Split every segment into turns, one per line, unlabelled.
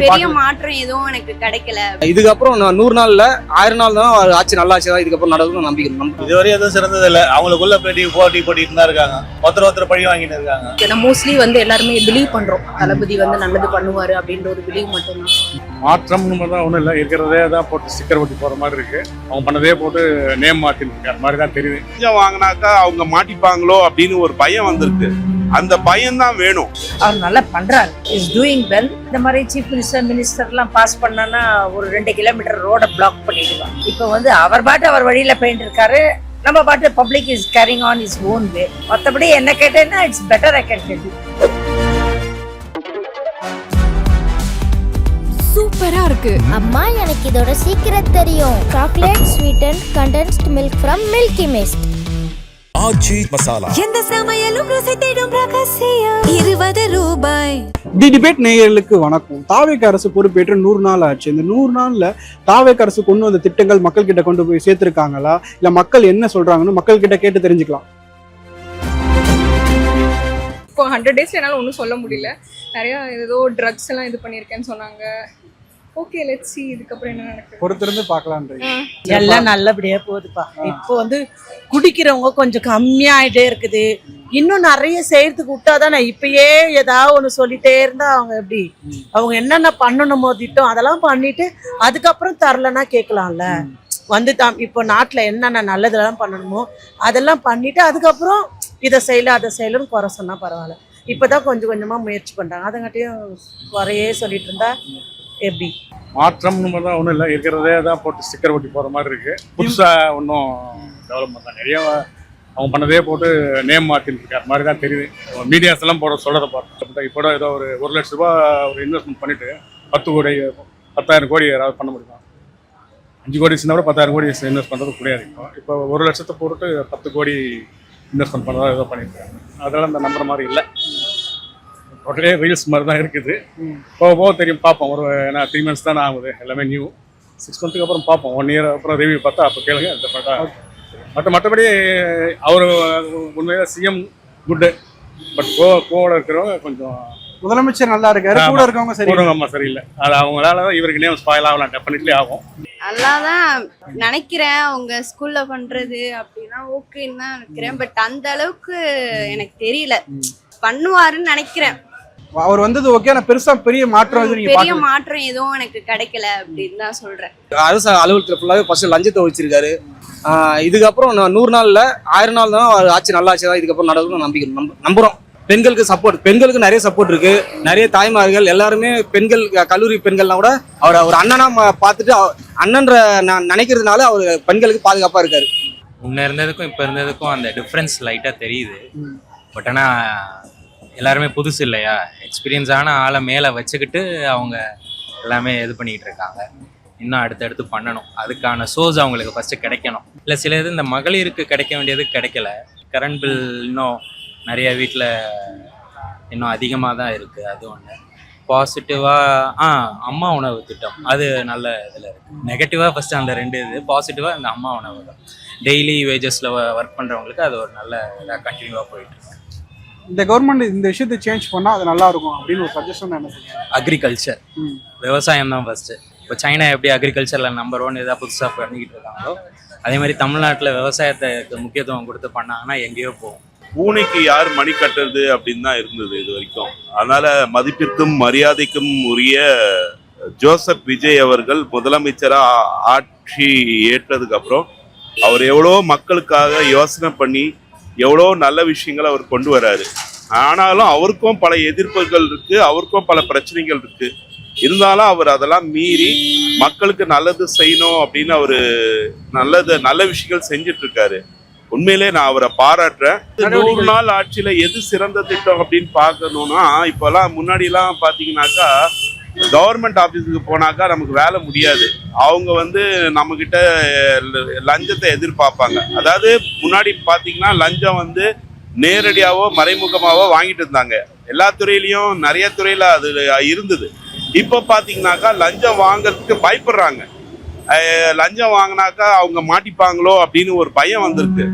பெரிய மாற்றம் எதுவும் எனக்கு கிடைக்கல.
இதுக்கப்புறம் 100 நாள்ல 1000 நாள் தான் ஆட்சி நல்லா ஆட்சி தான் இதுக்கப்புறம் நடக்கும் நம்பிக்கை.
இதுவரை எதுவும் சிறந்தது இல்லை. அவங்களுக்குள்ள போட்டிட்டு தான் இருக்காங்க. ஒருத்தர் பழி வாங்கிட்டு இருக்காங்க.
மோஸ்ட்லி எல்லாருமே பிலீவ் பண்றோம் தளபதி நல்லது பண்ணுவாரு அப்படின்ற ஒரு பிலீவ் மட்டும்தான்.
மாற்றம்னு தான் ஒன்றும் இல்லை, இருக்கிறதே தான் போட்டு ஸ்டிக்கர் ஒட்டி போற மாதிரி இருக்கு. அவங்க பண்ணதே போட்டு நேம் மாட்டின்னு இருக்காரு மாதிரி தான் தெரியுது.
கொஞ்சம் வாங்கினாக்கா அவங்க மாட்டிப்பாங்களோ அப்படின்னு ஒரு பயம் வந்திருக்கு. அந்த பயம் தான் வேணும்.
அவர் நல்லா பண்றாரு, இஸ் டூயிங் வெல். இந்த மாதிரி சீஃப் மினிஸ்டர்லாம் பாஸ் பண்ணானா ஒரு 2 கிலோமீட்டர் ரோட பிளாக் பண்ணிடுவாங்க. இப்போ அவர் பாட்டு அவர் வழியில போயிட்டு இருக்காரு, நம்ம பாட்டு public is carrying on is own way. மற்றபடி என்ன கேட்டேன்னா it's better. I can tell you.
சூப்பரா இருக்கு
அம்மா, எனக்கு இதோட சீக்கிரம் தெரியும். Chocolate sweetened condensed milk from Milky Mist.
Aachi Masala.
எந்த சமையலும் ருசி தேடும் ரகசியம். 20 ரூபாய்.
தி டிபேட் நேயர்களுக்கு வணக்கம். தாவேக அரசு பொறுப்பேற்று 100 நாள் ஆச்சு. இந்த 100 நாள்ல தாவேக அரசு கொண்டு வந்த திட்டங்கள் மக்கள் கிட்ட கொண்டு போய் சேர்த்திருக்காங்களா, இல்ல மக்கள் என்ன சொல்றாங்கன்னு மக்கள் கிட்ட கேட்டு தெரிஞ்சுக்கலாம்.
இப்போ 100 டேஸ் என்னால் ஒன்றும் சொல்ல முடியல. நிறையா ஏதோ ட்ரக்ஸ் எல்லாம் இது பண்ணியிருக்கேன்னு சொன்னாங்க. ஓகே, லெட்ஸ் see இதுக்கப்புறம் என்ன நடக்குது
பொறுத்திருந்து பார்க்கலான்றீங்க.
எல்லாம் நல்லபடியா போகுதுப்பா. இப்போ குடிக்கிறவங்க கொஞ்சம் கம்மியாயிட்டே இருக்குது. இன்னும் நிறைய செய்யறதுக்கு விட்டாதானே. இப்பயே ஏதாவது ஒண்ணு சொல்லிட்டே இருந்தா அவங்க எப்படி, அவங்க என்னென்ன பண்ணணுமோ திட்டம் அதெல்லாம் பண்ணிட்டு அதுக்கப்புறம் தரலன்னா கேட்கலாம்ல. இப்போ நாட்டுல என்னென்ன நல்லதெல்லாம் பண்ணணுமோ அதெல்லாம் பண்ணிட்டு அதுக்கப்புறம் இதை செய்யல அதை செய்யலன்னு குறை சொன்னா பரவாயில்ல. இப்பதான் கொஞ்சம் கொஞ்சமா முயற்சி பண்றாங்க. அதங்காட்டியும் குறையே சொல்லிட்டு இருந்தா எப்படி?
மாற்றம்னு தான் ஒன்றும் இல்லை, இருக்கிறதே தான் போட்டு ஸ்டிக்கர் ஒட்டி போற மாதிரி இருக்கு. புதுசா ஒன்றும் டெவலப்மெண்ட் தான். நிறைய அவங்க பண்ணதே போட்டு நேம் மாட்டின்னு இருக்காரு மாதிரி தான் தெரியுது. மீடியாஸ் எல்லாம் சொல்றதை பார்த்து இப்போ ஏதோ ஒரு 1 லட்ச ரூபாய் ஒரு இன்வெஸ்ட்மெண்ட் பண்ணிட்டு 10,000 கோடி யாராவது பண்ண முடியுமா? 5 கோடி சின்ன 10,000 கோடி இன்வெஸ்ட் பண்றது கிடையாது. இப்போ 1 லட்சத்தை போட்டு 10 கோடி இன்வெஸ்ட்மெண்ட் பண்ணுறதா ஏதோ பண்ணியிருக்காங்க. அதெல்லாம் இந்த நம்புற மாதிரி இல்லை. டோட்டலே ரீல்ஸ் மாதிரி தான் இருக்குது. போக தெரியும், பார்ப்போம். ஒரு ஏன்னா 3 months தான் ஆகுது, எல்லாமே நியூ. 6 months அப்புறம் பார்ப்போம். 1 year அப்புறம் ரிவ்யூ பார்த்தா அப்போ கேளுங்க. மற்றபடி அவர் உண்மையாக சிஎம் குட்டு, பட் கோவோட இருக்கிறவங்க கொஞ்சம்.
முதலமைச்சர் நல்லா இருக்காரு, கூட இருக்கவங்க
சரியில்லை. அது அவங்களால இவருக்கு நேம் ஸ்பாயில் ஆகலாம், டெஃபினெட்லி ஆகும்.
நல்லாதான் நினைக்கிறேன். அவங்க ஸ்கூல்ல பண்றது அப்படின்னா ஓகேன்னு தான் நினைக்கிறேன். பட் அந்த அளவுக்கு எனக்கு தெரியல. பண்ணுவாருன்னு நினைக்கிறேன்.
அவர் வந்தது ஓகே, ஆனா பெரிய மாற்றம்
எதுவும் எனக்கு கிடைக்கல அப்படின்னு தான் சொல்றேன்.
அரசு அலுவலகத்துல ஃபுல்லாவே ஃபர்ஸ்ட் லஞ்சத்தை வச்சிருக்காரு. இதுக்கப்புறம் 100 நாள்ல 1000 நாள் தான் ஆட்சி நல்லா ஆட்சி தான் இதுக்கப்புறம் நடக்கும் நம்பிக்கை. நம்புறோம். பெண்களுக்கு நிறைய சப்போர்ட் இருக்கு. நிறைய தாய்மார்கள் எல்லாருமே பெண்கள், கல்லூரி பெண்கள்லாம் கூட அவரை ஒரு அண்ணனா பார்த்துட்டு அண்ணன்ற நினைக்கிறதுனால அவர் பெண்களுக்கு பாதுகாப்பா இருக்காரு.
முன்ன இருந்ததுக்கும் இப்ப இருந்ததுக்கும் அந்த டிஃப்ரென்ஸ் லைட்டா தெரியுது. பட் ஆனா எல்லாருமே புதுசு இல்லையா, எக்ஸ்பீரியன்ஸான ஆளை மேலே வச்சுக்கிட்டு அவங்க எல்லாமே இது பண்ணிக்கிட்டு இருக்காங்க. இன்னும் அடுத்தடுத்து பண்ணணும். அதுக்கான சோர்ஸ் அவங்களுக்கு ஃபஸ்ட்டு கிடைக்கணும். இல்லை சில இது இந்த மகளிருக்கு கிடைக்க வேண்டியது கிடைக்கல. கரண்ட் பில் இன்னும் நிறைய வீட்டில் இன்னும் அதிகமாக தான் இருக்குது. அது ஒன்று பாசிட்டிவாக. அம்மா உணவு திட்டம் அது நல்ல இதில் இருக்குது. நெகட்டிவாக ஃபஸ்ட்டு அந்த 2 இது. பாசிட்டிவாக இந்த அம்மா உணவு தான். டெய்லி வேஜஸில் ஒர்க் பண்ணுறவங்களுக்கு அது ஒரு நல்ல இதாக கண்டினியூவாக போயிட்டுருக்கு.
இந்த கவர்மெண்ட் இந்த விஷயத்தை சேஞ்ச் பண்ணா அது நல்லா இருக்கும் அப்படின்னு ஒரு சஜஷன் என்ன சொல்லுங்க?
அக்ரிகல்ச்சர், விவசாயம் தான் ஃபர்ஸ்ட். இப்போ சைனா எப்படி அக்ரிகல்ச்சர்ல நம்பர் 1 ஏதாவது புதுசாக பண்ணிக்கிட்டு இருக்காங்களோ அதே மாதிரி தமிழ்நாட்டில் விவசாயத்துக்கு முக்கியத்துவம் கொடுத்து பண்ணாங்கன்னா எங்கேயோ போகும்.
பூனைக்கு யார் மணி கட்டுறது அப்படின்னு தான் இருந்தது இது வரைக்கும். அதனால மதிப்பிற்கும் மரியாதைக்கும் உரிய ஜோசப் விஜய் அவர்கள் முதலமைச்சரா ஆட்சி ஏற்றதுக்கு அப்புறம் அவர் எவ்வளோ மக்களுக்காக யோசனை பண்ணி எவ்வளோ நல்ல விஷயங்களை அவர் கொண்டு வராரு. ஆனாலும் அவருக்கும் பல எதிர்ப்புகள் இருக்கு, அவருக்கும் பல பிரச்சனைகள் இருக்கு. இருந்தாலும் அவர் அதெல்லாம் மீறி மக்களுக்கு நல்லது செய்யணும் அப்படின்னு அவரு நல்ல விஷயங்கள் செஞ்சுட்டு இருக்காரு. உண்மையிலே நான் அவரை பாராட்டுறேன். 100 நாள் ஆட்சியில எது சிறந்த திட்டம் அப்படின்னு பார்க்கணும்னா, இப்பெல்லாம் முன்னாடிலாம் பாத்தீங்கன்னாக்கா கவர்மெண்ட் ஆஃபீஸுக்கு போனாக்கா நமக்கு வேலை முடியாது. அவங்க நம்ம கிட்ட லஞ்சத்தை எதிர்பார்ப்பாங்க. அதாவது முன்னாடி பாத்தீங்கன்னா லஞ்சம் நேரடியாவோ மறைமுகமாவோ வாங்கிட்டு இருந்தாங்க. எல்லா துறையிலையும் நிறைய துறையில அது இருந்தது. இப்ப பாத்தீங்கன்னாக்கா லஞ்சம் வாங்கறதுக்கு பயப்படுறாங்க. லஞ்சம் வாங்கினாக்கா அவங்க மாட்டிப்பாங்களோ அப்படின்னு ஒரு பயம் வந்திருக்கு.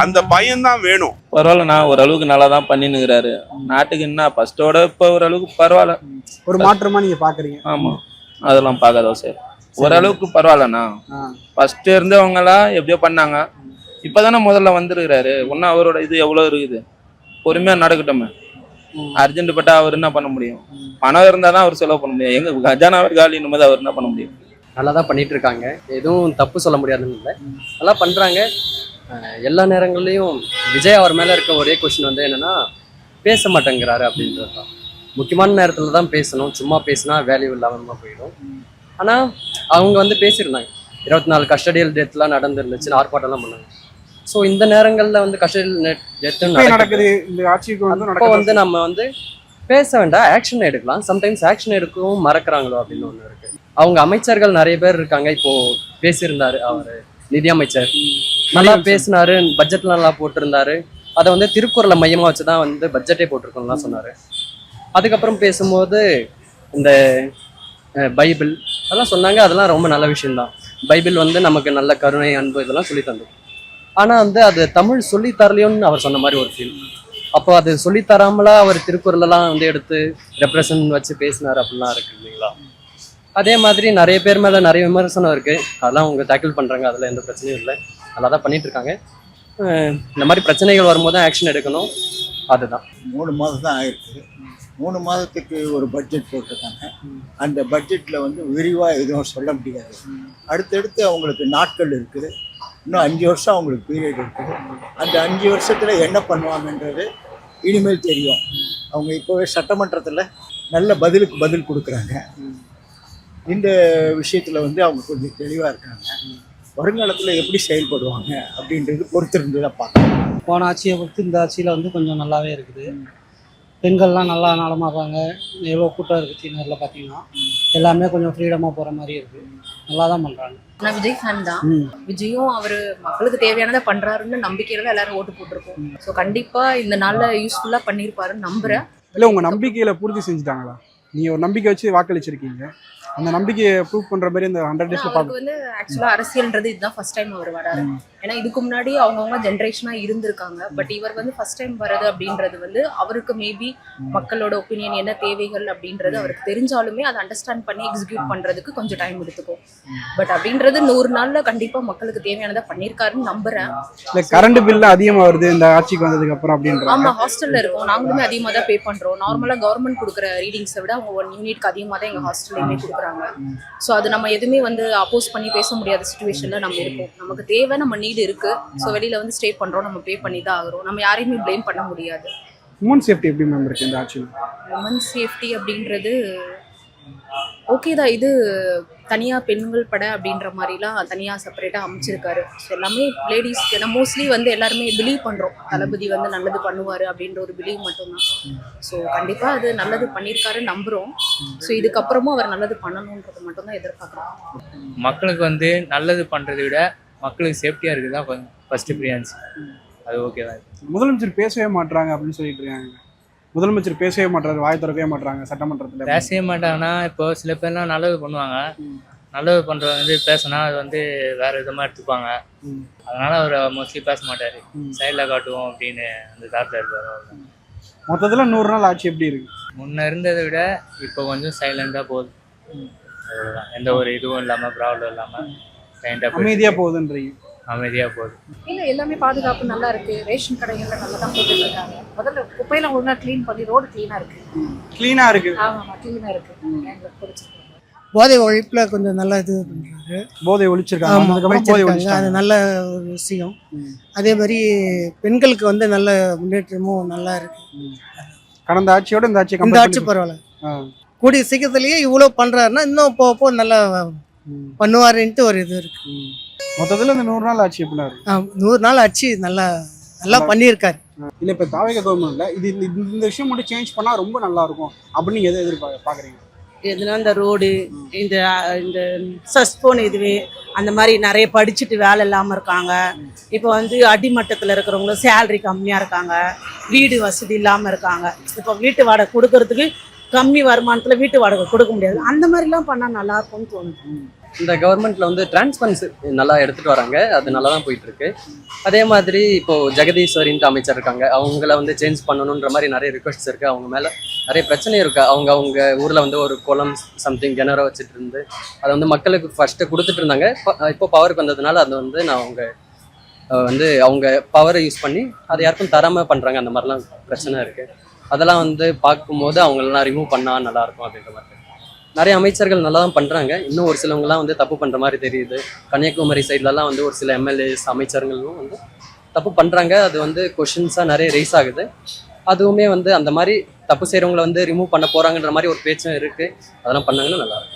அந்த பயம் தான் வேணும்.
பரவாயில்லண்ணா, ஓரளவுக்கு நல்லா தான் பண்ணினுக்கிறாரு. நாட்டுக்கு என்ன ஃபர்ஸ்டோட இப்போ ஓரளவுக்கு பரவாயில்ல.
ஒரு மாற்றமா நீங்க பாக்குறீங்க?
ஆமா, அதெல்லாம் பார்க்காதோ சார், ஓரளவுக்கு பரவாயில்லண்ணா. ஃபர்ஸ்ட் இருந்தவங்க எல்லாம் எப்படியோ பண்ணாங்க, இப்பதானே முதல்ல வந்துருக்கிறாரு. இன்னும் அவரோட இது எவ்வளவு இருக்குது, பொறுமையா நடக்கட்டுமே. அர்ஜென்ட் பட்டா அவர் என்ன பண்ண முடியும்? பணம் இருந்தாதான் அவர் செலவு பண்ண முடியும். எங்க கஜானாவே காலின்னும் போது அவர் என்ன பண்ண முடியும்?
நல்லா தான் பண்ணிட்டு இருக்காங்க, எதுவும் தப்பு சொல்ல முடியாதுன்னு இல்லை, நல்லா பண்றாங்க. எல்லா நேரங்கள்லையும் விஜய் அவர் மேல இருக்க ஒரே கொஸ்டின் வந்து என்னன்னா, பேச மாட்டேங்கிறாரு அப்படின்றது தான். முக்கியமான நேரத்துல தான் பேசணும், சும்மா பேசினா வேல்யூ இல்லாம போயிடும். ஆனா அவங்க வந்து பேசியிருந்தாங்க, 24 கஸ்டடியல் டெத்லாம் நடந்துருந்துச்சு, ஆர்ப்பாட்டம்லாம் பண்ணாங்க. ஸோ இந்த நேரங்களில் வந்து கஸ்டடியல் டெத்து
நடக்குது, இந்த ஆட்சிக்கு வந்து
அப்போ வந்து நம்ம வந்து பேச வேண்டாம், ஆக்ஷன் எடுக்கலாம். சம்டைம்ஸ் ஆக்ஷன் எடுக்கவும் மறக்கிறாங்களோ அப்படின்னு ஒன்று இருக்கு. அவங்க அமைச்சர்கள் நிறைய பேர் இருக்காங்க. இப்போ பேசியிருந்தாரு அவர் நிதியமைச்சர், நல்லா பேசினாரு, பட்ஜெட்ல நல்லா போட்டிருந்தாரு. அதை வந்து திருக்குறளை மையமாக வச்சு தான் வந்து பட்ஜெட்டே போட்டிருக்கோம்லாம் சொன்னார். அதுக்கப்புறம் பேசும்போது இந்த பைபிள் அதெல்லாம் சொன்னாங்க, அதெல்லாம் ரொம்ப நல்ல விஷயம்தான். பைபிள் வந்து நமக்கு நல்ல கருணை, அன்பு இதெல்லாம் சொல்லி தந்தோம். ஆனால் வந்து அது தமிழ் சொல்லித்தரலையோன்னு அவர் சொன்ன மாதிரி ஒரு ஃபீல். அப்போ அது சொல்லித்தராமலா அவர் திருக்குறளெல்லாம் வந்து எடுத்து ரெப்ரசன்ட் வச்சு பேசினார் அப்படிலாம் இருக்கு இல்லைங்களா? அதே மாதிரி நிறைய பேர் மேலே நிறைய விமர்சனம் இருக்குது, அதெல்லாம் அவங்க டேக்கிள் பண்ணுறாங்க, அதில் எந்த பிரச்சனையும் இல்லை, நல்லா தான் பண்ணிட்டு இருக்காங்க. இந்த மாதிரி பிரச்சனைகள் வரும்போது தான் ஆக்ஷன் எடுக்கணும், அதுதான்.
3 மாதம் தான் ஆயிருக்கு. 3 மாதத்துக்கு ஒரு பட்ஜெட் போட்டிருக்காங்க. அந்த பட்ஜெட்டில் வந்து விரிவாக எதுவும் சொல்ல முடியாது. அடுத்தடுத்து அவங்களுக்கு நாட்கள் இருக்குது, இன்னும் 5 வருஷம் அவங்களுக்கு பீரியட் இருக்குது. அந்த 5 வருஷத்தில் என்ன பண்ணுவாங்கன்றது இனிமேல் தெரியும். அவங்க இப்போவே சட்டமன்றத்தில் நல்ல பதிலுக்கு பதில் கொடுக்குறாங்க. இந்த விஷயத்தில் வந்து அவங்க கொஞ்சம் தெளிவாக இருக்காங்க. வருங்காலத்தில் எப்படி செயல்படுவாங்க அப்படின்றது பொறுத்திருந்து தான் பார்க்கணும்.
போன ஆட்சியை பொறுத்து இந்த ஆட்சியில் வந்து கொஞ்சம் நல்லாவே இருக்குது. பெண்கள்லாம் நல்லா நலமாகறாங்க, எவ்வளோ கூட்டம் இருக்குது சீனரில் பார்த்தீங்கன்னா எல்லாமே கொஞ்சம் ஃப்ரீடமாக போகிற மாதிரி இருக்குது, நல்லா தான் பண்ணுறாங்க.
நான் விஜய் ஃபேன் தான். விஜயும் அவர் மக்களுக்கு தேவையானதை பண்ணுறாருன்னு நம்பிக்கையில எல்லாரும் ஓட்டு போட்டிருக்கோம். ஸோ கண்டிப்பாக இந்த நாளில் யூஸ்ஃபுல்லாக பண்ணியிருப்பாருன்னு நம்புகிறேன்.
இல்லை, உங்கள் நம்பிக்கையில் பூர்த்தி செஞ்சுட்டாங்களா? நீங்கள் ஒரு நம்பிக்கை வச்சு வாக்களிச்சிருக்கீங்க, அந்த நம்பிக்கையை ப்ரூவ் பண்ணுற மாதிரி இந்த 100 டேஸில்
அவருக்கு வந்து ஆக்சுவலாக அரசியல்ன்றது இதுதான் ஃபர்ஸ்ட் டைம் அவர் வராரு. ஏன்னா இதுக்கு முன்னாடி அவங்கவுங்க ஜென்ரேஷனாக இருந்திருக்காங்க. பட் இவர் வந்து ஃபர்ஸ்ட் டைம் வர்றது அப்படின்றது வந்து அவருக்கு மேபி மக்களோட ஒப்பீனியன் என்ன தேவைகள் அப்படின்றது அவருக்கு தெரிஞ்சாலுமே அதை அண்டர்ஸ்டாண்ட் பண்ணி எக்ஸிக்யூட் பண்ணுறதுக்கு கொஞ்சம் டைம் எடுத்துக்கும். பட் அப்படின்றது 100 நாளில் கண்டிப்பாக மக்களுக்கு தேவையானதை பண்ணியிருக்காருன்னு நம்புறேன்.
கரண்ட் பில் அதிகமாக வருது இந்த ஆட்சிக்கு வந்ததுக்கு அப்புறம் அப்படின்ற.
ஆமாம், ஹாஸ்டலில் இருக்கோம், நாங்களுமே அதிகமாக தான் பே பண்ணுறோம். நார்மலாக கவர்மெண்ட் கொடுக்குற ரீடிங்ஸை விட அவங்க 1 யூனிட்க்கு அதிகமாக தான் எங்கள் ஹாஸ்டல்லையுமே கொடுக்குறாங்க. ஸோ அது நம்ம எதுவுமே வந்து அப்போஸ் பண்ணி பேச முடியாத சுச்சுவேஷனில் நம்ம இருக்கோம். நமக்கு தேவை, நம்ம நீடு இருக்கு. ஸோ வெளியில வந்து ஸ்டே பண்றோம், நம்ம பே பண்ணி தான் ஆகிறோம். நம்ம யாரையுமே ப்ளேம் பண்ண முடியாது.
உமன் சேஃப்டி எப்படி மேம் இருக்கு இந்த ஆட்சியில்?
உமன் சேஃப்டி அப்படின்றது ஓகே தான். இது தனியாக பெண்கள் பட அப்படின்ற மாதிரிலாம் தனியாக செப்பரேட்டாக அமைச்சிருக்காரு. ஸோ எல்லாமே லேடிஸ்க்கு ஏன்னா மோஸ்ட்லி வந்து எல்லாருமே பிலீவ் பண்ணுறோம், தளபதி வந்து நல்லது பண்ணுவார் அப்படின்ற ஒரு பிலீவ் மட்டும்தான். ஸோ கண்டிப்பாக அது நல்லது பண்ணியிருக்காரு நம்புகிறோம். ஸோ இதுக்கப்புறமும் அவர் நல்லது பண்ணணுன்றது மட்டும்தான் எதிர்பார்க்குறோம்.
மக்களுக்கு வந்து நல்லது பண்ணுறதை விட மக்களுக்கு சேஃப்டியாக இருக்குது தான் ஃபஸ்ட்டு ப்ரியாரிட்டி. அது ஓகே தான்.
முதலமைச்சர் பேசவே மாட்டாங்க அப்படின்னு சொல்லிட்டு இருக்காங்க. முதலமைச்சர் பேசவே மாட்டாரு, வாய் திறக்கவே மாட்டாங்க சட்டமன்றத்தில்.
பேசவே மாட்டாங்கன்னா இப்போ சில பேர்லாம் நல்லது பண்ணுவாங்க, நல்லது பண்ணுறவங்க வந்து பேசினா அது வந்து வேற விதமாக எடுத்துப்பாங்க. அதனால அவர் மோஸ்ட்லி பேச மாட்டார், சைடில் காட்டுவோம் அப்படின்னு அந்த தாட்டில் இருப்பார்.
மொத்தத்தில் 100 நாள் ஆட்சி எப்படி இருக்கு?
முன்ன இருந்ததை விட இப்போ கொஞ்சம் சைலண்டாக போகுது, எந்த ஒரு இதுவும் இல்லாமல் ப்ராப்ளம் இல்லாமல்
அமைதியாக போகுதுன்றீங்க?
அமைதியாக போகுது.
இல்லை, எல்லாமே பாதுகாப்பு நல்லா இருக்கு. ரேஷன் கடைகளில் நல்லா தான் போட்டுட்டு இருக்காங்க. முதல்ல குப்பையெல்லாம் ஒழுங்காக க்ளீன் பண்ணி ரோடு க்ளீனாக இருக்கு.
க்ளீனாக இருக்கு.
ஆமாம், க்ளீனாக இருக்கு. எங்களுக்கு பிடிச்சிருக்கு.
போதை ஒழிப்பில் கொஞ்சம் நல்லா இது பண்ணுறாரு.
போதை ஒழிச்சிருக்காங்க,
அது நல்ல ஒரு விஷயம். அதே மாதிரி பெண்களுக்கு வந்து நல்ல முன்னேற்றமும் நல்லா இருக்கு.
கடந்த ஆட்சியோட இந்த ஆட்சி
பரவாயில்ல. கூடிய சீக்கிரத்திலேயே இவ்வளோ பண்ணுறாருன்னா இன்னும் போக நல்லா பண்ணுவாருன்ட்டு ஒரு இது இருக்கு.
மொத்தத்தில் இந்த 100 நாள் ஆட்சி எப்படி இருக்கு?
100 நாள் ஆட்சி நல்லா பண்ணியிருக்காரு.
இல்லை, இப்போ தாவேகா கவர்மெண்ட்ல இந்த விஷயம் மட்டும் சேஞ்ச் பண்ணால் ரொம்ப நல்லா இருக்கும் அப்படின்னு நீங்கள் எதை எதிர்பார்க்குறீங்க?
எதுனா இந்த ரோடு, இந்த இந்த சஸ்போன் இதுவே அந்த மாதிரி நிறைய படிச்சுட்டு வேலை இல்லாமல் இருக்காங்க. இப்போ வந்து அடிமட்டத்தில் இருக்கிறவங்களும் சேலரி கம்மியாக இருக்காங்க, வீடு வசதி இல்லாமல் இருக்காங்க. இப்போ வீட்டு வாடகை கொடுக்கறதுக்கு கம்மி வருமானத்தில் வீட்டு வாடகை கொடுக்க முடியாது. அந்த மாதிரிலாம் பண்ணால் நல்லா இருக்கும்னு தோணுது.
இந்த கவர்மெண்ட்ல வந்து டிரான்ஸ்பரன்சி நல்லா எடுத்துட்டு வராங்க, அது நல்லா தான் போயிட்டு இருக்கு. அதே மாதிரி இப்போ ஜெகதீஸ்வரின்ட்டு அமைச்சர் இருக்காங்க, அவங்கள வந்து சேஞ்ச் பண்ணணுன்ற மாதிரி நிறைய ரிக்வெஸ்ட்ஸ் இருக்கு. அவங்க மேல நிறைய பிரச்சனை இருக்கு. அவங்க ஊர்ல வந்து ஒரு குளம் சம்திங் கிணறு வச்சுட்டு இருந்து அதை வந்து மக்களுக்கு ஃபர்ஸ்ட் கொடுத்துட்டு இருந்தாங்க. இப்போ பவருக்கு வந்ததுனால அது வந்து அவங்க பவரை யூஸ் பண்ணி அதை யாருக்கும் தராம பண்றாங்க. அந்த மாதிரிலாம் பிரச்சனை இருக்கு. அதெல்லாம் வந்து பார்க்கும்போது அவங்களெல்லாம் ரிமூவ் பண்ணா நல்லா இருக்கும் அப்படின்ற மாதிரி. நிறைய அமைச்சர்கள் நல்லா தான் பண்ணுறாங்க. இன்னும் ஒரு சிலவங்கலாம் வந்து தப்பு பண்ணுற மாதிரி தெரியுது. கன்னியாகுமரி சைட்லலாம் வந்து ஒரு சில எம்எல்ஏஸ் அமைச்சர்களும் வந்து தப்பு பண்ணுறாங்க. அது வந்து கொஷின்ஸாக நிறைய ரைஸ் ஆகுது. அதுவுமே வந்து அந்த மாதிரி தப்பு செய்கிறவங்கள வந்து ரிமூவ் பண்ண போகிறாங்கன்ற மாதிரி ஒரு பேச்சும் இருக்குது. அதெல்லாம் பண்ணாங்கன்னா நல்லாயிருக்கும்.